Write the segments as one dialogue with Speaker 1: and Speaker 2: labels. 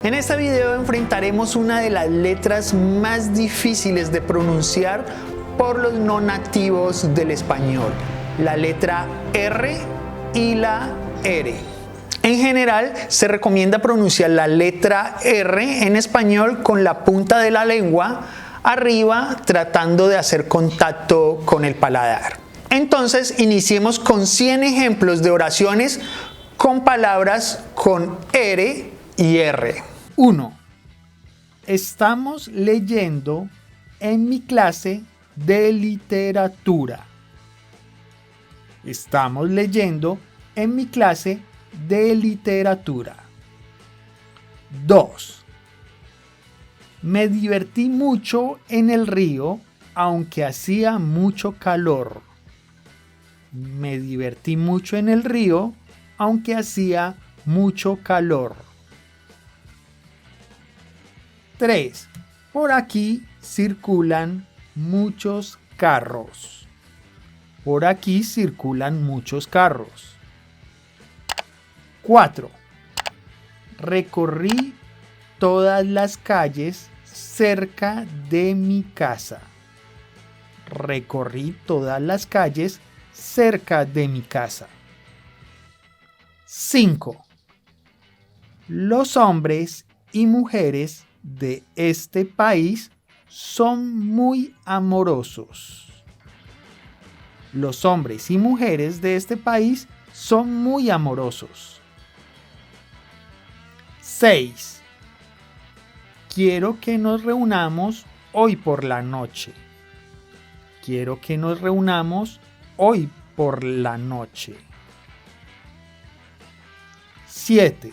Speaker 1: En este video enfrentaremos una de las letras más difíciles de pronunciar por los no nativos del español, la letra R y la R. En general, se recomienda pronunciar la letra R en español con la punta de la lengua arriba, tratando de hacer contacto con el paladar. Entonces, iniciemos con 100 ejemplos de oraciones con palabras con R y R. 1. Estamos leyendo en mi clase de literatura. Estamos leyendo en mi clase de literatura. 2. Me divertí mucho en el río, aunque hacía mucho calor. Me divertí mucho en el río, aunque hacía mucho calor. 3. Por aquí circulan muchos carros. Por aquí circulan muchos carros. 4. Recorrí todas las calles cerca de mi casa. Recorrí todas las calles cerca de mi casa. 5. Los hombres y mujeres de este país son muy amorosos. Los hombres y mujeres de este país son muy amorosos. 6. Quiero que nos reunamos hoy por la noche. Quiero que nos reunamos hoy por la noche. 7.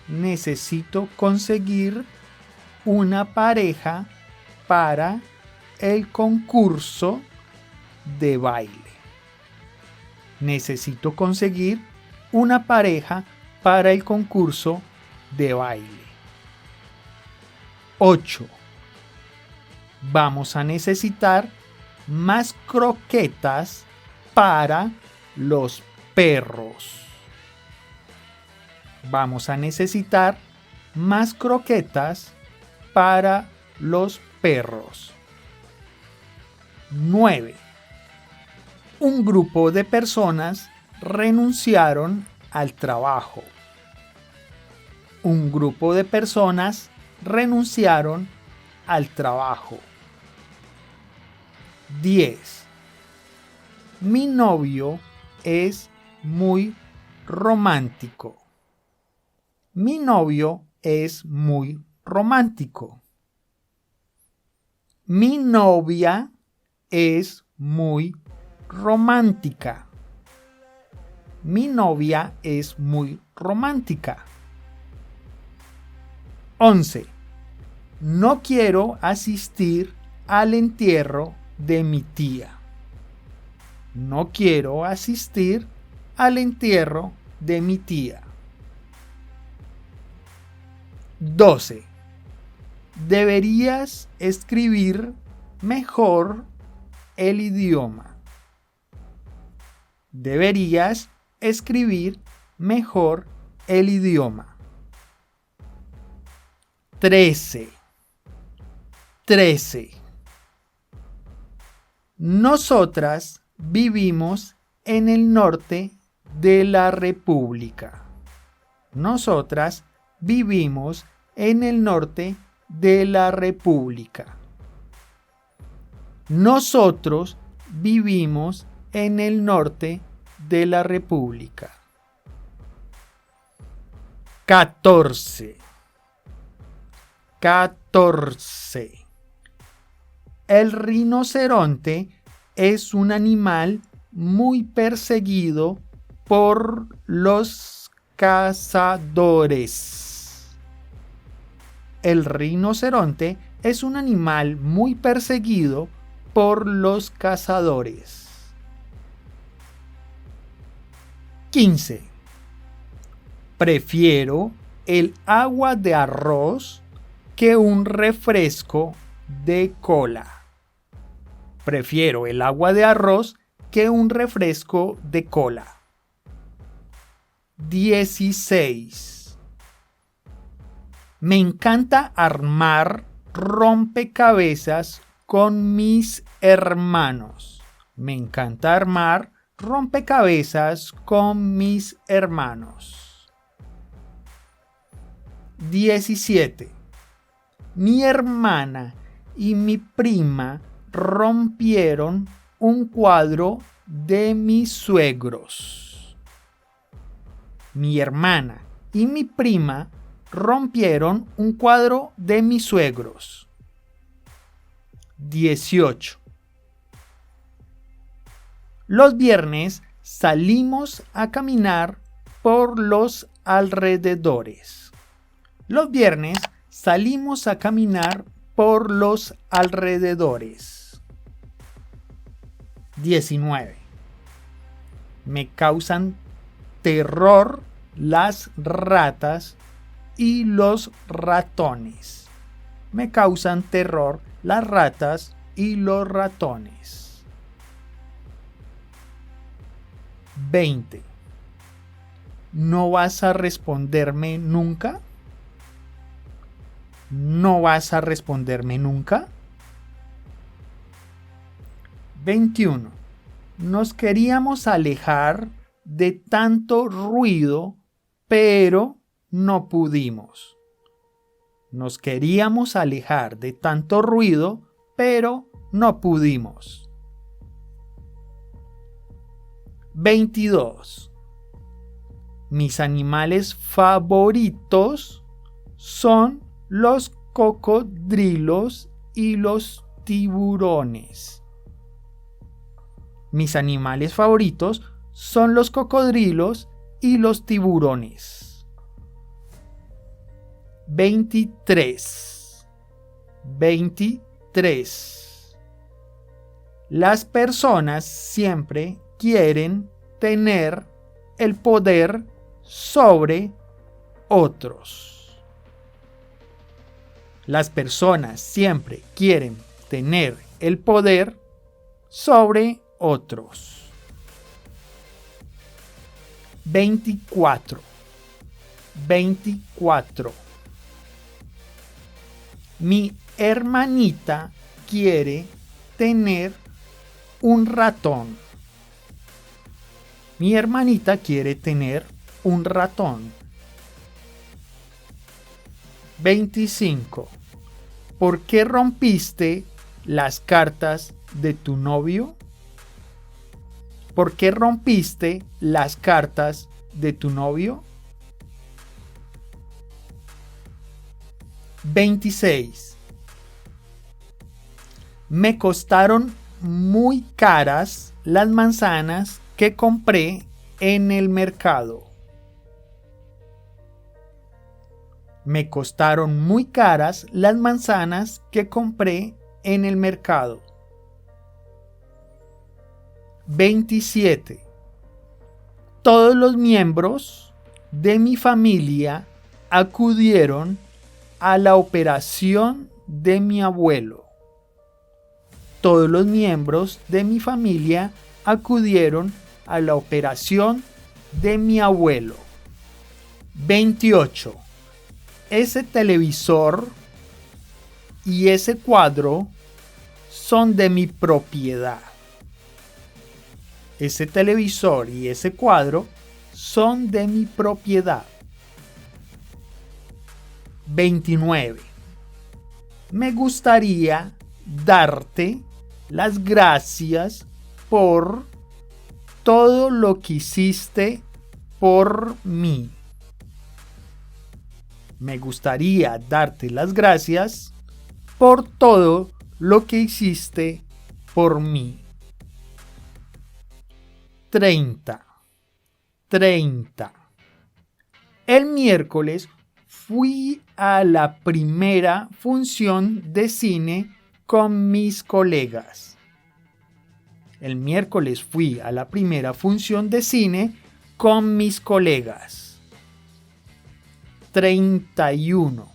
Speaker 1: Necesito conseguir una pareja para el concurso de baile. Necesito conseguir una pareja para el concurso de baile. 8. Vamos a necesitar más croquetas para los perros. Vamos a necesitar más croquetas para los perros. 9. Un grupo de personas renunciaron al trabajo. Un grupo de personas renunciaron al trabajo. 10. Mi novio es muy romántico. Mi novio es muy romántico. Mi novia es muy romántica. Mi novia es muy romántica. 11. No quiero asistir al entierro de mi tía. No quiero asistir al entierro de mi tía. 12. Deberías escribir mejor el idioma. Deberías escribir mejor el idioma. 13. Nosotras vivimos en el norte de la República. Nosotras vivimos en el norte de la República. Nosotros vivimos en el norte de la República. 14. El rinoceronte es un animal muy perseguido por los cazadores. El rinoceronte es un animal muy perseguido por los cazadores. 15. Prefiero el agua de arroz que un refresco de cola. Prefiero el agua de arroz que un refresco de cola. 16. Me encanta armar rompecabezas con mis hermanos. Me encanta armar rompecabezas con mis hermanos. 17. Mi hermana y mi prima rompieron un cuadro de mis suegros. Mi hermana y mi prima rompieron un cuadro de mis suegros. 18. Los viernes salimos a caminar por los alrededores. Los viernes salimos a caminar por los alrededores. 19. Me causan terror las ratas y los ratones. Me causan terror las ratas y los ratones. 20. ¿No vas a responderme nunca? ¿No vas a responderme nunca? 21. Nos queríamos alejar de tanto ruido, pero no pudimos. Nos queríamos alejar de tanto ruido, pero no pudimos. 22. Mis animales favoritos son los cocodrilos y los tiburones. Mis animales favoritos son los cocodrilos y los tiburones. 23. 23. Las personas siempre quieren tener el poder sobre otros. Las personas siempre quieren tener el poder sobre otros. 24. 24. Mi hermanita quiere tener un ratón. Mi hermanita quiere tener un ratón. 25. ¿Por qué rompiste las cartas de tu novio? ¿Por qué rompiste las cartas de tu novio? 26. Me costaron muy caras las manzanas que compré en el mercado. Me costaron muy caras las manzanas que compré en el mercado. 27. Todos los miembros de mi familia acudieron a la operación de mi abuelo. Todos los miembros de mi familia acudieron a la operación de mi abuelo. 28. Ese televisor y ese cuadro son de mi propiedad. Ese televisor y ese cuadro son de mi propiedad. 29. Me gustaría darte las gracias por todo lo que hiciste por mí. Me gustaría darte las gracias por todo lo que hiciste por mí. 30. 30. El miércoles fui a la primera función de cine con mis colegas. El miércoles fui a la primera función de cine con mis colegas. 31.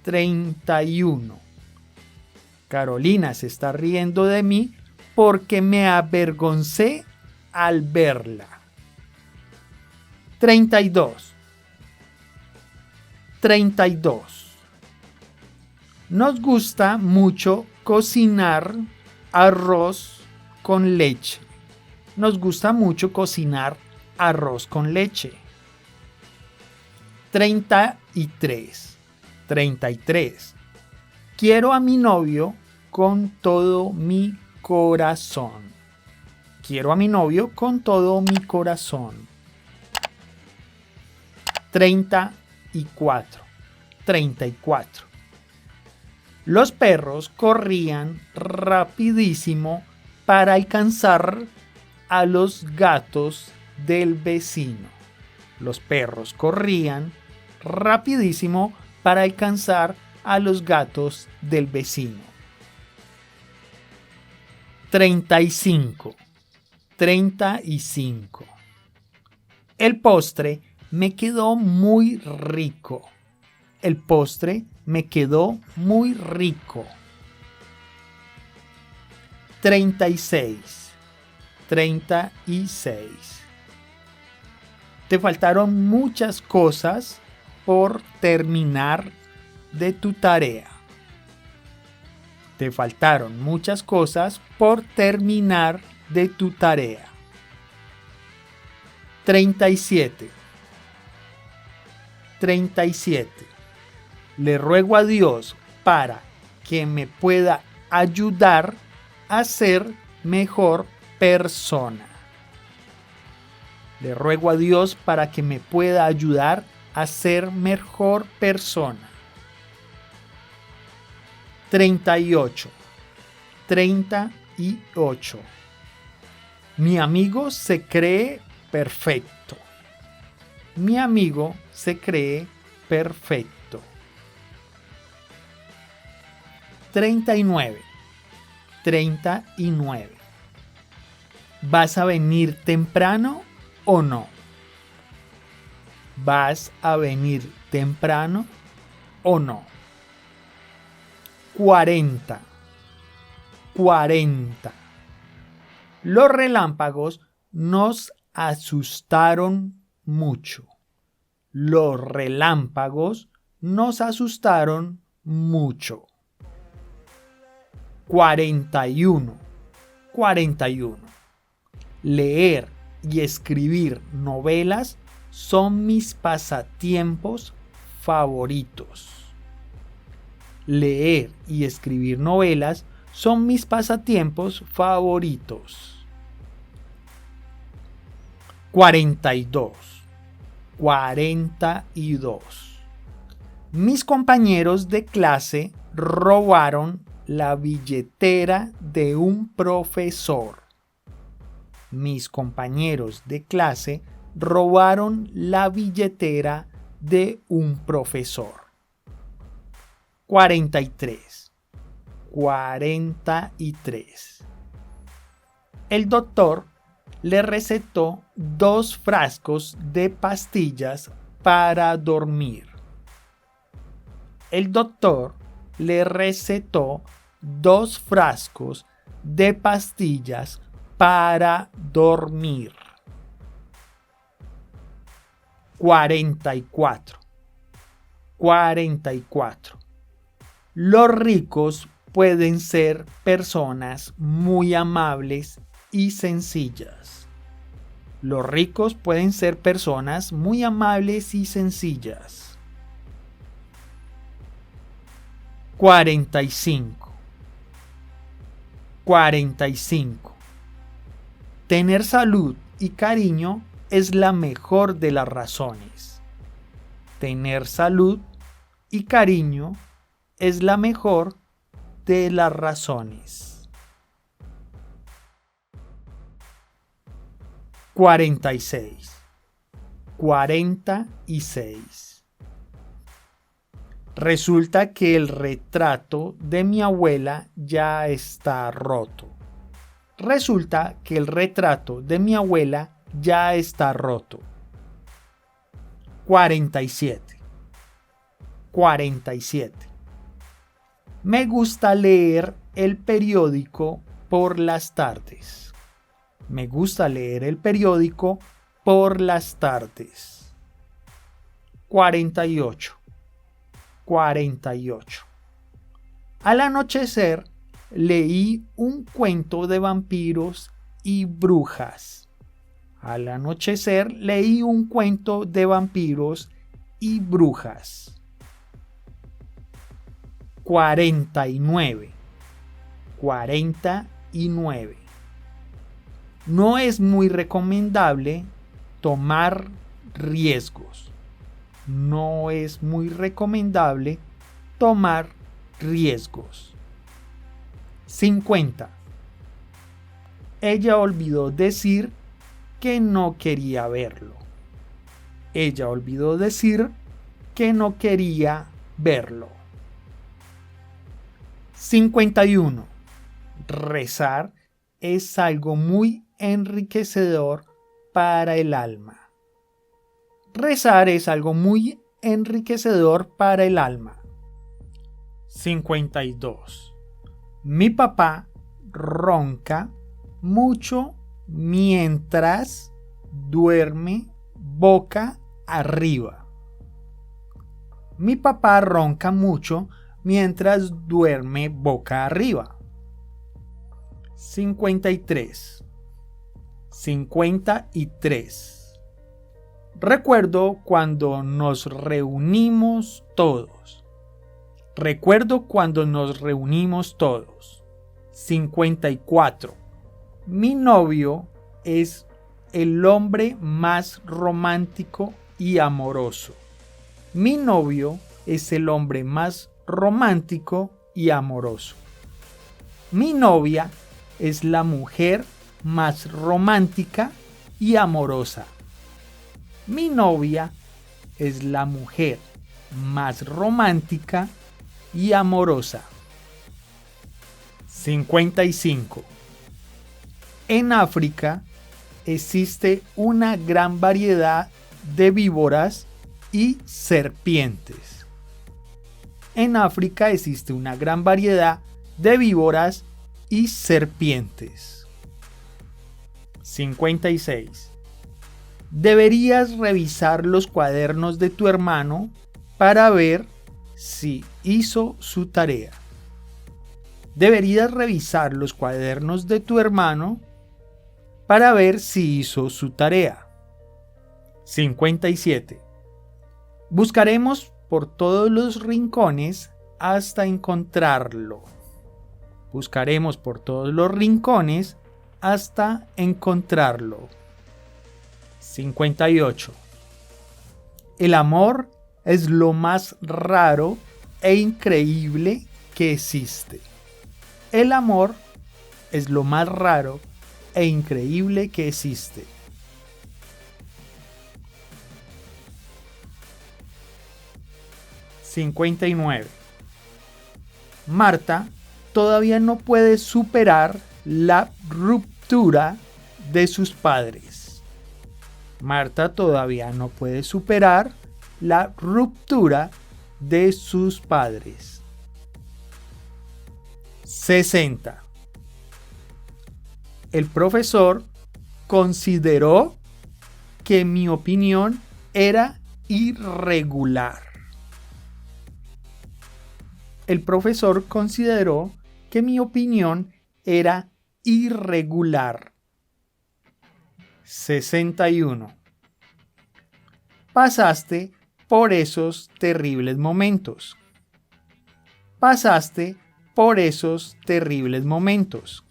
Speaker 1: 31. Carolina se está riendo de mí porque me avergoncé al verla. 32. 32. Nos gusta mucho cocinar arroz con leche. Nos gusta mucho cocinar arroz con leche. 33. 33. Quiero a mi novio con todo mi corazón. Quiero a mi novio con todo mi corazón. 34. 34. Los perros corrían rapidísimo para alcanzar a los gatos del vecino. Los perros corrían rapidísimo para alcanzar a los gatos del vecino. 35. 35. El postre me quedó muy rico. El postre me quedó muy rico. 36. 36. Te faltaron muchas cosas por terminar de tu tarea. Te faltaron muchas cosas por terminar de tu tarea. 37. 37. Le ruego a Dios para que me pueda ayudar a ser mejor persona. Le ruego a Dios para que me pueda ayudar a ser mejor persona. 38. 38. Mi amigo se cree perfecto. Mi amigo se cree perfecto. 39. 39. ¿Vas a venir temprano o no? ¿Vas a venir temprano o no? 40. 40. Los relámpagos nos asustaron mucho. Los relámpagos nos asustaron mucho. 41. 41. Leer y escribir novelas son mis pasatiempos favoritos. Leer y escribir novelas son mis pasatiempos favoritos. 42. 42. Mis compañeros de clase robaron la billetera de un profesor. Mis compañeros de clase robaron la billetera de un profesor. 43. 43. El doctor le recetó 2 frascos de pastillas para dormir. El doctor le recetó 2 frascos de pastillas para dormir. 44. 44. Los ricos pueden ser personas muy amables y sencillas. Los ricos pueden ser personas muy amables y sencillas. 45. 45. Tener salud y cariño es la mejor de las razones. Tener salud y cariño es la mejor de las razones. 46. 46. Resulta que el retrato de mi abuela ya está roto. Resulta que el retrato de mi abuela ya está roto. 47. 47. Me gusta leer el periódico por las tardes. Me gusta leer el periódico por las tardes. 48. 48. Al anochecer, leí un cuento de vampiros y brujas. Al anochecer, leí un cuento de vampiros y brujas. 49. 49. No es muy recomendable tomar riesgos. No es muy recomendable tomar riesgos. 50. Ella olvidó decir que no quería verlo. Ella olvidó decir que no quería verlo. 51. Rezar es algo muy enriquecedor para el alma. Rezar es algo muy enriquecedor para el alma. 52. Mi papá ronca mucho mientras duerme boca arriba. Mi papá ronca mucho mientras duerme boca arriba. 53. 53. Recuerdo cuando nos reunimos todos. Recuerdo cuando nos reunimos todos. 54. Mi novio es el hombre más romántico y amoroso. Mi novio es el hombre más romántico y amoroso. Mi novia es la mujer más romántica y amorosa. Mi novia es la mujer más romántica y amorosa. 55. En África existe una gran variedad de víboras y serpientes. En África existe una gran variedad de víboras y serpientes. 56. Deberías revisar los cuadernos de tu hermano para ver si hizo su tarea. Deberías revisar los cuadernos de tu hermano para ver si hizo su tarea. 57. Buscaremos por todos los rincones hasta encontrarlo. Buscaremos por todos los rincones hasta encontrarlo. 58. El amor es lo más raro e increíble que existe. El amor es lo más raro e increíble que existe. 59. Marta todavía no puede superar la ruptura de sus padres. Marta todavía no puede superar la ruptura de sus padres. 60. El profesor consideró que mi opinión era irregular. El profesor consideró que mi opinión era irregular. 61. Pasaste por esos terribles momentos. Pasaste por esos terribles momentos.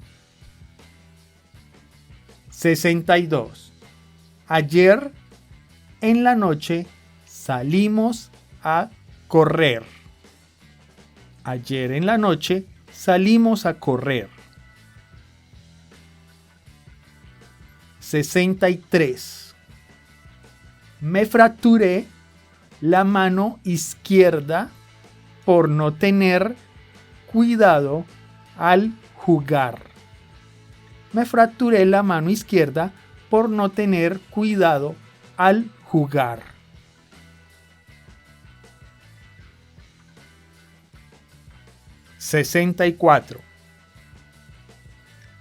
Speaker 1: 62. Ayer en la noche salimos a correr. Ayer en la noche salimos a correr. 63. Me fracturé la mano izquierda por no tener cuidado al jugar. Me fracturé la mano izquierda por no tener cuidado al jugar. 64.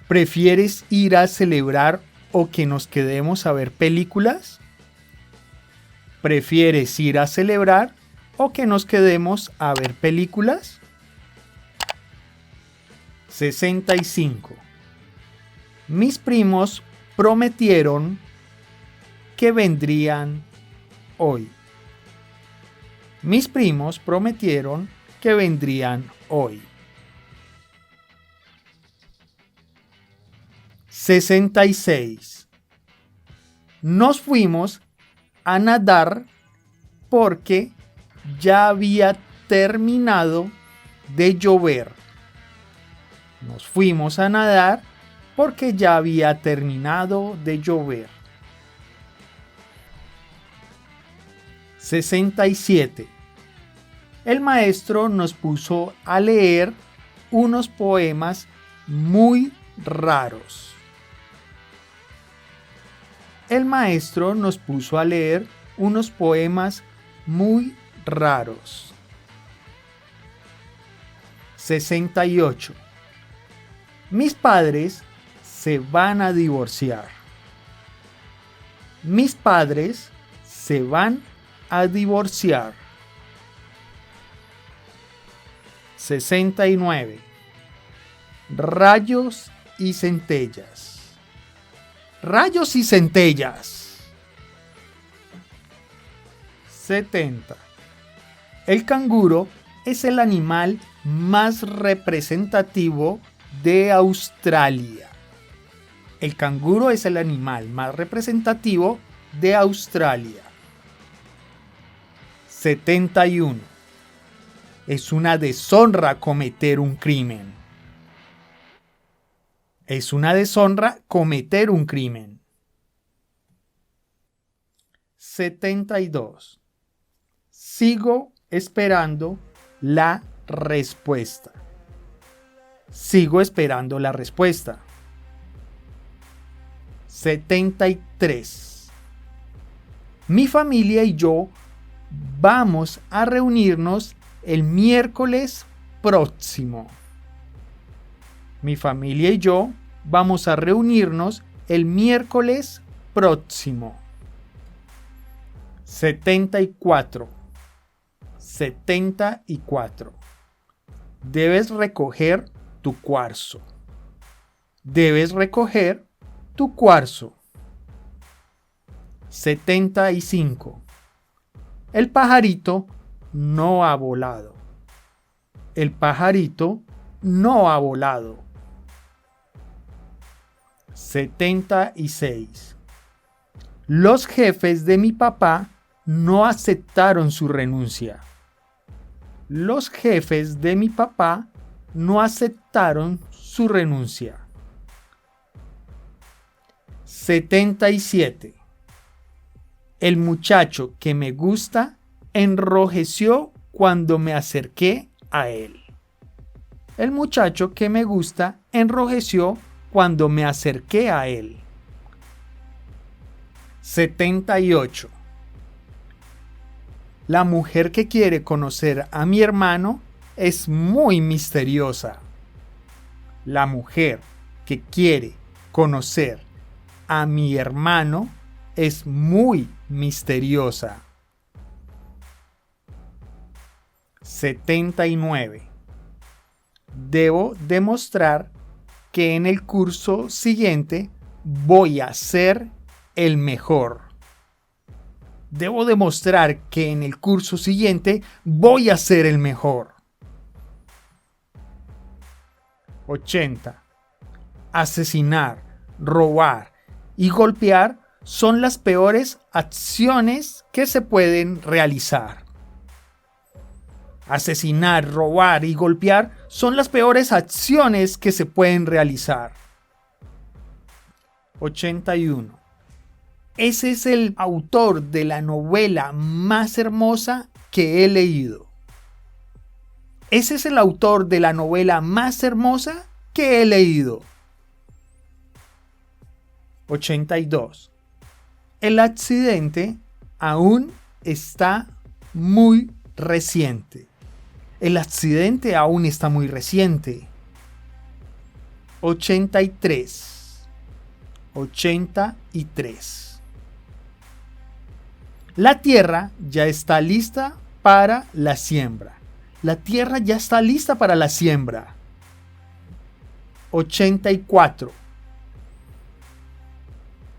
Speaker 1: ¿Prefieres ir a celebrar o que nos quedemos a ver películas? ¿Prefieres ir a celebrar o que nos quedemos a ver películas? 65. Mis primos prometieron que vendrían hoy. Mis primos prometieron que vendrían hoy. 66. Nos fuimos a nadar porque ya había terminado de llover. Nos fuimos a nadar porque ya había terminado de llover. 67. El maestro nos puso a leer unos poemas muy raros. El maestro nos puso a leer unos poemas muy raros. 68. Mis padres se van a divorciar. Mis padres se van a divorciar. 69. Rayos y centellas. Rayos y centellas. 70. El canguro es el animal más representativo de Australia. El canguro es el animal más representativo de Australia. 71. Es una deshonra cometer un crimen. Es una deshonra cometer un crimen. 72. Sigo esperando la respuesta. Sigo esperando la respuesta. 73. Mi familia y yo vamos a reunirnos el miércoles próximo. Mi familia y yo vamos a reunirnos el miércoles próximo. 74. 74. Debes recoger tu cuarzo. Debes recoger tu cuarzo. 75. El pajarito no ha volado. El pajarito no ha volado. 76. Los jefes de mi papá no aceptaron su renuncia. Los jefes de mi papá no aceptaron su renuncia. 77. El muchacho que me gusta enrojeció cuando me acerqué a él. El muchacho que me gusta enrojeció cuando me acerqué a él. 78. La mujer que quiere conocer a mi hermano es muy misteriosa. La mujer que quiere conocer a mi hermano es muy misteriosa. 79. Debo demostrar que en el curso siguiente voy a ser el mejor. Debo demostrar que en el curso siguiente voy a ser el mejor. 80. Asesinar, robar y golpear son las peores acciones que se pueden realizar. Asesinar, robar y golpear son las peores acciones que se pueden realizar. 81. Ese es el autor de la novela más hermosa que he leído. Ese es el autor de la novela más hermosa que he leído. 82. El accidente aún está muy reciente. El accidente aún está muy reciente. 83. 83. La Tierra ya está lista para la siembra. La tierra ya está lista para la siembra. 84.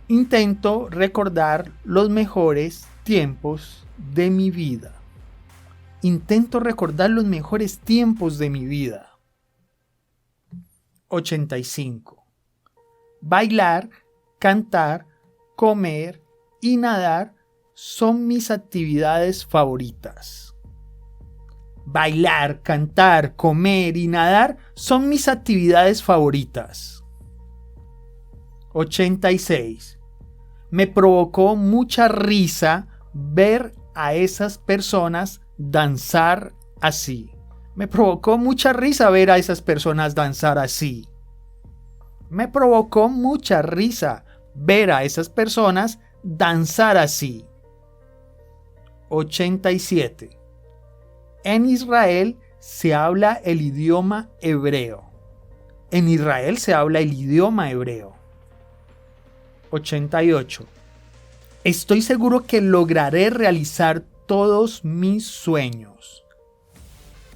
Speaker 1: Intento recordar los mejores tiempos de mi vida. Intento recordar los mejores tiempos de mi vida. 85. Bailar, cantar, comer y nadar son mis actividades favoritas. Bailar, cantar, comer y nadar son mis actividades favoritas. 86. Me provocó mucha risa ver a esas personas danzar así. Me provocó mucha risa ver a esas personas danzar así. Me provocó mucha risa ver a esas personas danzar así. 87. En Israel se habla el idioma hebreo. En Israel se habla el idioma hebreo. 88. Estoy seguro que lograré realizar todos mis sueños.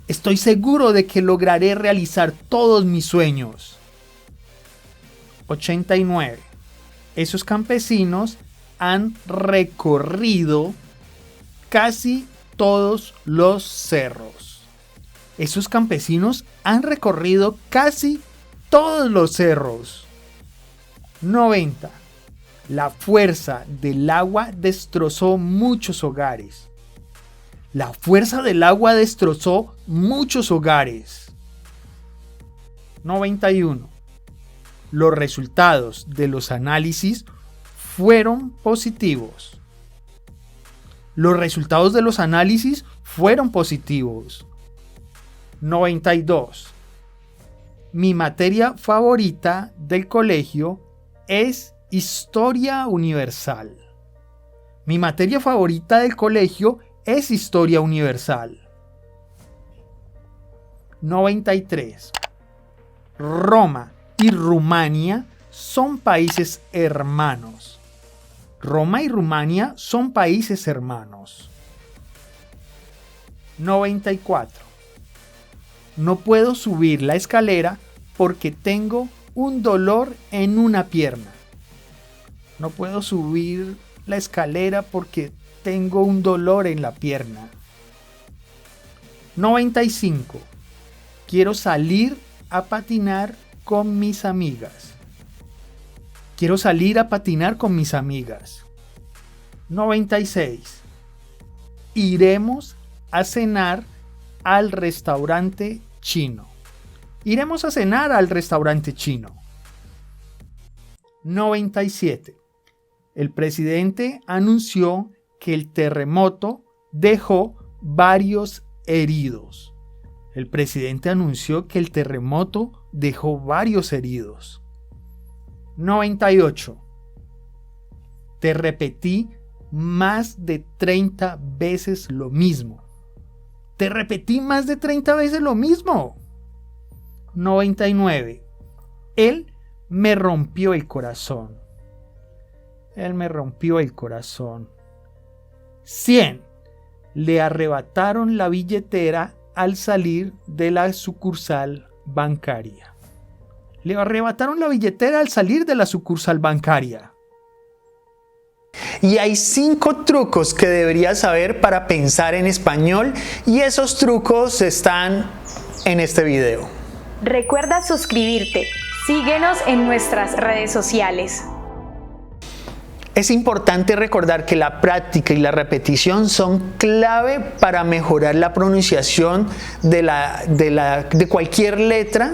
Speaker 1: Estoy seguro de que lograré realizar todos mis sueños. 89. Esos campesinos han recorrido casi todos los cerros. Esos campesinos han recorrido casi todos los cerros. 90. La fuerza del agua destrozó muchos hogares. La fuerza del agua destrozó muchos hogares. 91. Los resultados de los análisis fueron positivos. Los resultados de los análisis fueron positivos. 92. Mi materia favorita del colegio es Historia Universal. Mi materia favorita del colegio es Historia Universal. 93. Roma y Rumania son países hermanos. Roma y Rumania son países hermanos. 94. No puedo subir la escalera porque tengo un dolor en una pierna. No puedo subir la escalera porque tengo un dolor en la pierna. 95. Quiero salir a patinar con mis amigas. Quiero salir a patinar con mis amigas. 96. Iremos a cenar al restaurante chino. Iremos a cenar al restaurante chino. 97. El presidente anunció que el terremoto dejó varios heridos. El presidente anunció que el terremoto dejó varios heridos. 98. Te repetí más de 30 veces lo mismo. Te repetí más de 30 veces lo mismo. 99. Él me rompió el corazón. Él me rompió el corazón. 100. Le arrebataron la billetera al salir de la sucursal bancaria. Le arrebataron la billetera al salir de la sucursal bancaria. Y hay 5 trucos que deberías saber para pensar en español, y esos trucos están en este video.
Speaker 2: Recuerda suscribirte. Síguenos en nuestras redes sociales.
Speaker 1: Es importante recordar que la práctica y la repetición son clave para mejorar la pronunciación de cualquier letra